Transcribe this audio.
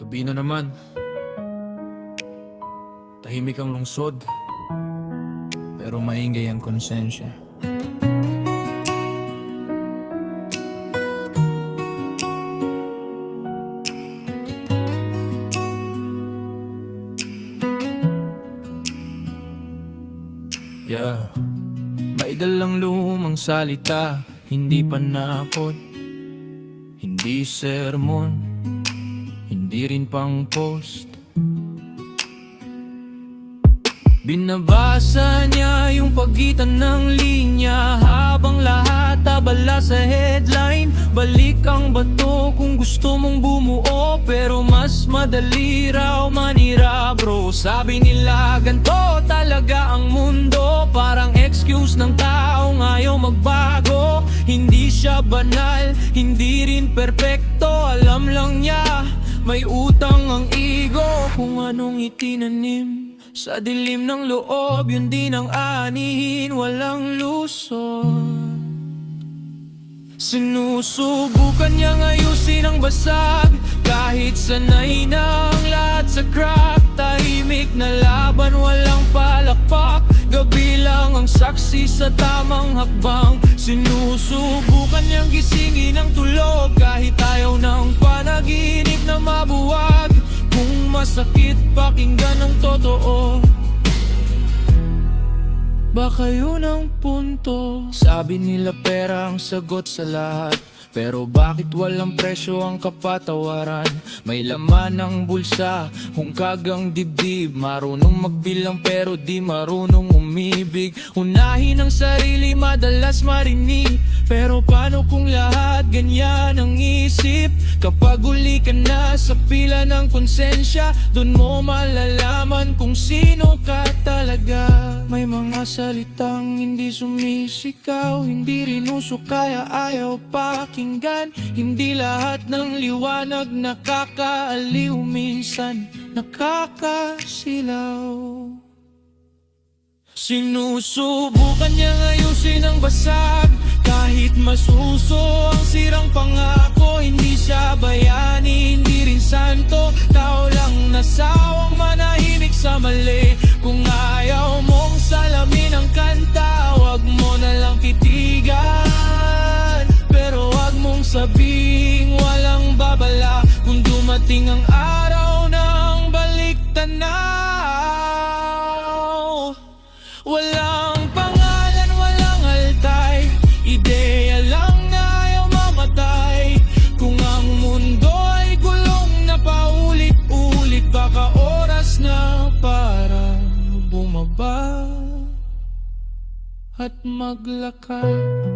Gabi na naman. Tahimik ang lungsod, pero maingay ang konsensya. May dalang lumang salita, hindi panakot, hindi sermon, hindi rin pang post. Binabasa niya yung pagitan ng linya, habang lahat abala sa headline. Balik ang bato kung gusto mong bumuo, pero mas madali raw manira bro. Sabi nila ganito talaga ang mundo, parang excuse ng taong ayaw magbago. Hindi siya banal, hindi rin perpekto, alam lang niya may utang ang ego. Kung anong itinanim sa dilim ng loob, yun din ang anihin, walang lusot. Sinusubukan niyang ayusin ang basag, kahit sanay na ang lahat sa crack. Tahimik na laban, walang palakpak, gabi lang ang saksi sa tamang hakbang. Sinusubukan niyang gisingin ang tulog, kahit ayaw ng panaginip na mabuwag. Kung masakit pakinggan ang totoo, baka yun ang punto. Sabi nila pera ang sagot sa lahat, pero bakit walang presyo ang kapatawaran? May laman ng bulsa, hungkag ang dibdib, marunong magbilang pero di marunong umibig. Unahin ang sarili madalas marinig, pero paano kung lahat ganyan ang isip? Kapag uli ka na sa pila ng konsensya, dun mo malalaman kung sino ka talaga. May mga salitang hindi sumisigaw, hindi rin uso kaya ayaw pakinggan. Hindi lahat ng liwanag nakakaaliw, minsan nakakasilaw. Sinusubukan niyang ayusin ang basag, kahit masuso ang sirang pangako. Hindi siya bayani, hindi rin santo, tao lang nasawang manahimik sa mali. Kung ayaw mong salamin ang kanta, wag mo na lang titigan. Pero wag mong sabing walang babala, kung dumating ang araw ng baliktanaw. Walang pangalan, walang altay, ideya lang na ayaw mamatay. Kung ang mundo ay gulong na paulit-ulit, baka oras na para bumaba at maglakad.